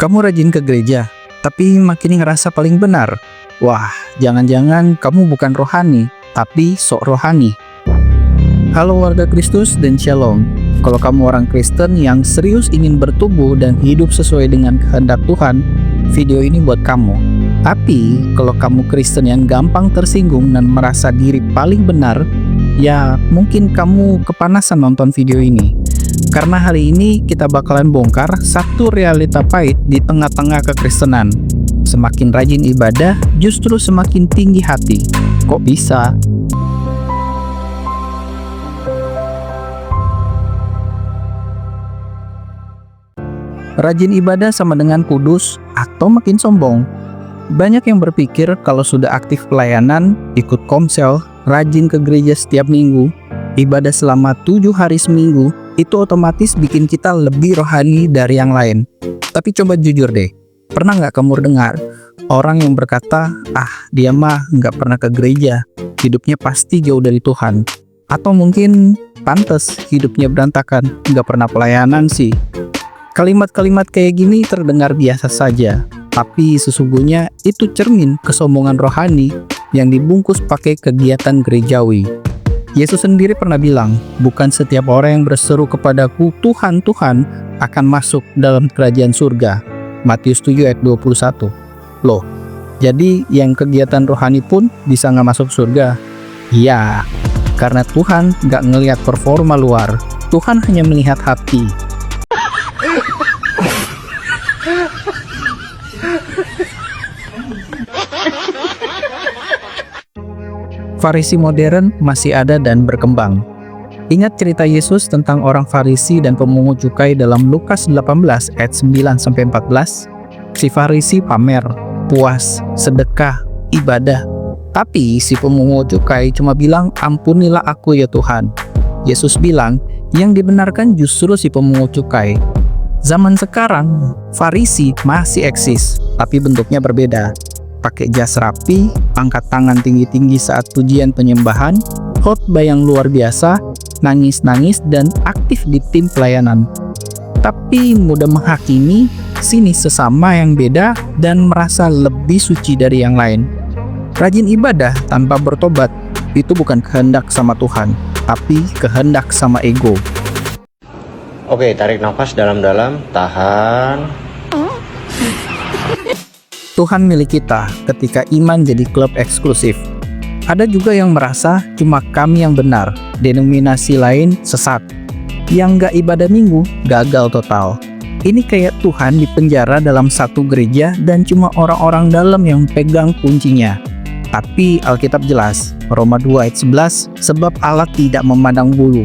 Kamu rajin ke gereja, tapi makin ngerasa paling benar. Wah, jangan-jangan kamu bukan rohani, tapi sok rohani. Halo warga Kristus dan Shalom. Kalau kamu orang Kristen yang serius ingin bertumbuh dan hidup sesuai dengan kehendak Tuhan, video ini buat kamu. Tapi, kalau kamu Kristen yang gampang tersinggung dan merasa diri paling benar, ya mungkin kamu kepanasan nonton video ini. Karena hari ini kita bakalan bongkar satu realita pahit di tengah-tengah kekristenan. Semakin rajin ibadah, justru semakin tinggi hati. Kok bisa? Rajin ibadah sama dengan kudus atau makin sombong? Banyak yang berpikir kalau sudah aktif pelayanan, ikut komsel, rajin ke gereja setiap minggu, ibadah selama 7 hari seminggu, itu otomatis bikin kita lebih rohani dari yang lain. Tapi coba jujur deh, pernah nggak kamu dengar orang yang berkata, dia mah nggak pernah ke gereja, hidupnya pasti jauh dari Tuhan. Atau mungkin, pantes hidupnya berantakan, nggak pernah pelayanan sih. Kalimat-kalimat kayak gini terdengar biasa saja, tapi sesungguhnya itu cermin kesombongan rohani yang dibungkus pakai kegiatan gerejawi. Yesus sendiri pernah bilang, bukan setiap orang yang berseru kepadaku, Tuhan, Tuhan, akan masuk dalam kerajaan surga. Matius 7 ayat 21. Loh, jadi yang kegiatan rohani pun bisa nggak masuk surga? Iya, karena Tuhan nggak ngelihat performa luar, Tuhan hanya melihat hati. Farisi modern masih ada dan berkembang. Ingat cerita Yesus tentang orang Farisi dan pemungut cukai dalam Lukas 18 ayat 9-14? Si Farisi pamer, puas, sedekah, ibadah. Tapi si pemungut cukai cuma bilang, ampunilah aku ya Tuhan. Yesus bilang, yang dibenarkan justru si pemungut cukai. Zaman sekarang, Farisi masih eksis, tapi bentuknya berbeda. Pakai jas rapi, angkat tangan tinggi-tinggi saat pujian penyembahan, khotbah yang luar biasa, nangis-nangis, dan aktif di tim pelayanan. Tapi mudah menghakimi, sinis sesama yang beda, dan merasa lebih suci dari yang lain. Rajin ibadah tanpa bertobat, itu bukan kehendak sama Tuhan, tapi kehendak sama ego. Oke, tarik nafas dalam-dalam, tahan. Tuhan milik kita ketika iman jadi klub eksklusif. Ada juga yang merasa cuma kami yang benar, denominasi lain sesat. Yang nggak ibadah minggu, gagal total. Ini kayak Tuhan dipenjara dalam satu gereja dan cuma orang-orang dalam yang pegang kuncinya. Tapi Alkitab jelas, Roma 2 ayat 11, sebab Allah tidak memandang bulu.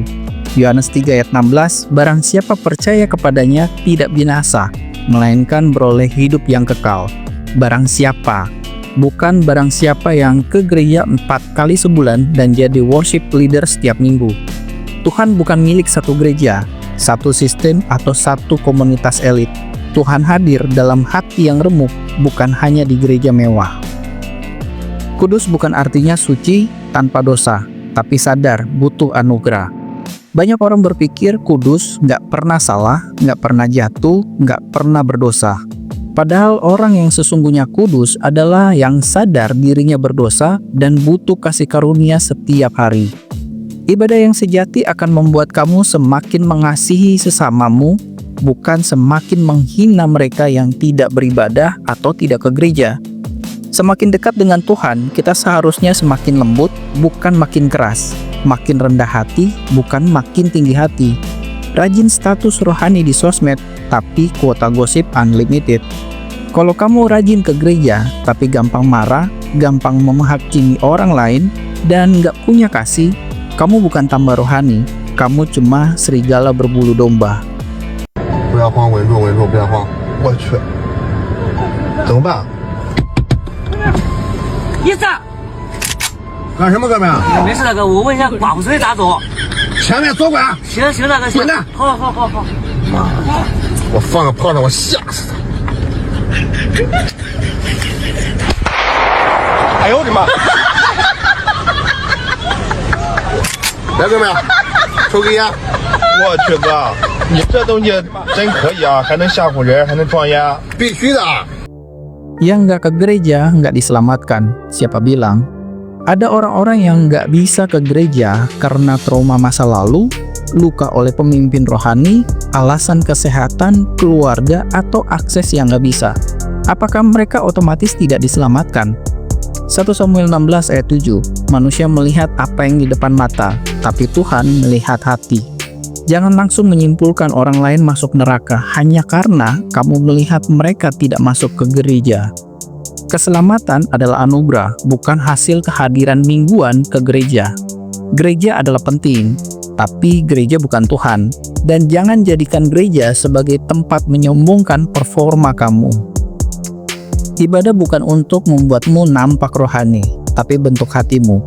Yohanes 3 ayat 16, barang siapa percaya kepadanya tidak binasa, melainkan beroleh hidup yang kekal. Barang siapa, bukan barang siapa yang ke gereja 4 kali sebulan dan jadi worship leader setiap minggu. Tuhan bukan milik satu gereja, satu sistem atau satu komunitas elit. Tuhan hadir dalam hati yang remuk, bukan hanya di gereja mewah. Kudus bukan artinya suci tanpa dosa, tapi sadar butuh anugerah. Banyak orang berpikir kudus nggak pernah salah, nggak pernah jatuh, nggak pernah berdosa. Padahal orang yang sesungguhnya kudus adalah yang sadar dirinya berdosa dan butuh kasih karunia setiap hari. Ibadah yang sejati akan membuat kamu semakin mengasihi sesamamu, bukan semakin menghina mereka yang tidak beribadah atau tidak ke gereja. Semakin dekat dengan Tuhan, kita seharusnya semakin lembut, bukan makin keras. Makin rendah hati, bukan makin tinggi hati. Rajin status rohani di sosmed, tapi kuota gosip unlimited. Kalau kamu rajin ke gereja, tapi gampang marah, gampang menghakimi orang lain, dan gak punya kasih, kamu bukan tambah rohani, kamu cuma serigala berbulu domba. 不要慌，稳住，稳住，不要慌。我去，怎么办？意思干什么，哥们儿？没事，大哥，我问一下寡妇村咋走？前面左拐。行，大哥，行。滚蛋！好。妈的，我放个炮仗，我吓死他！哎呦我的妈！来，哥们儿，抽根烟。我去哥，你这东西真可以啊，还能吓唬人，还能壮烟。必须的。 Yang nggak ke gereja nggak diselamatkan. Siapa bilang? Ada orang-orang yang nggak bisa ke gereja karena trauma masa lalu, luka oleh pemimpin rohani, alasan kesehatan, keluarga, atau akses yang nggak bisa. Apakah mereka otomatis tidak diselamatkan? 1 Samuel 16 ayat 7, manusia melihat apa yang di depan mata, tapi Tuhan melihat hati. Jangan langsung menyimpulkan orang lain masuk neraka hanya karena kamu melihat mereka tidak masuk ke gereja. Keselamatan adalah anugerah, bukan hasil kehadiran mingguan ke gereja. Gereja adalah penting, tapi gereja bukan Tuhan. Dan jangan jadikan gereja sebagai tempat menyombongkan performa kamu. Ibadah bukan untuk membuatmu nampak rohani, tapi bentuk hatimu.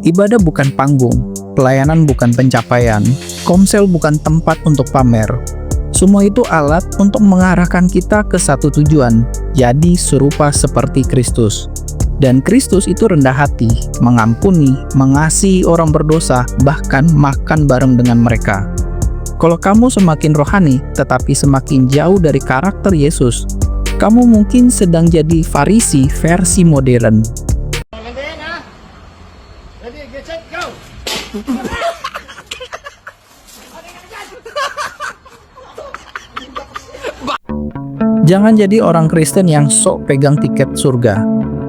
Ibadah bukan panggung, pelayanan bukan pencapaian, komsel bukan tempat untuk pamer. Semua itu alat untuk mengarahkan kita ke satu tujuan, jadi serupa seperti Kristus. Dan Kristus itu rendah hati, mengampuni, mengasihi orang berdosa, bahkan makan bareng dengan mereka. Kalau kamu semakin rohani, tetapi semakin jauh dari karakter Yesus, kamu mungkin sedang jadi Farisi versi modern. Jangan jadi orang Kristen yang sok pegang tiket surga.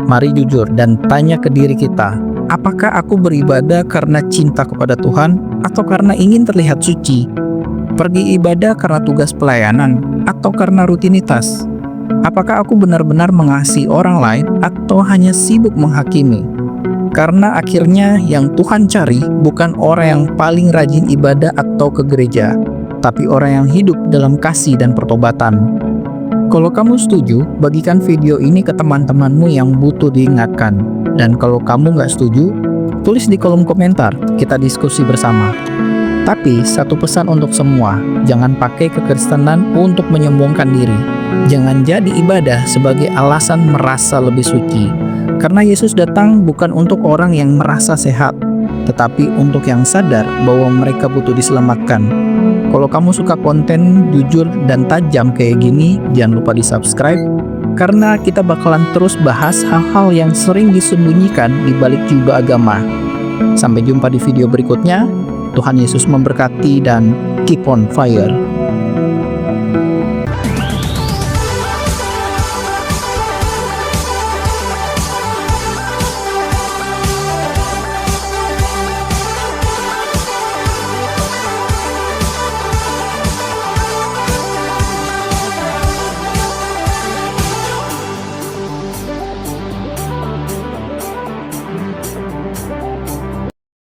Mari jujur dan tanya ke diri kita, apakah aku beribadah karena cinta kepada Tuhan atau karena ingin terlihat suci? Pergi ibadah karena tugas pelayanan atau karena rutinitas? Apakah aku benar-benar mengasihi orang lain atau hanya sibuk menghakimi? Karena akhirnya yang Tuhan cari bukan orang yang paling rajin ibadah atau ke gereja, tapi orang yang hidup dalam kasih dan pertobatan. Kalau kamu setuju, bagikan video ini ke teman-temanmu yang butuh diingatkan. Dan kalau kamu nggak setuju, tulis di kolom komentar, kita diskusi bersama. Tapi satu pesan untuk semua, jangan pakai kekristenan untuk menyombongkan diri. Jangan jadi ibadah sebagai alasan merasa lebih suci. Karena Yesus datang bukan untuk orang yang merasa sehat, tetapi untuk yang sadar bahwa mereka butuh diselamatkan. Kalau kamu suka konten jujur dan tajam kayak gini, jangan lupa di-subscribe, karena kita bakalan terus bahas hal-hal yang sering disembunyikan di balik jubah agama. Sampai jumpa di video berikutnya. Tuhan Yesus memberkati dan keep on fire.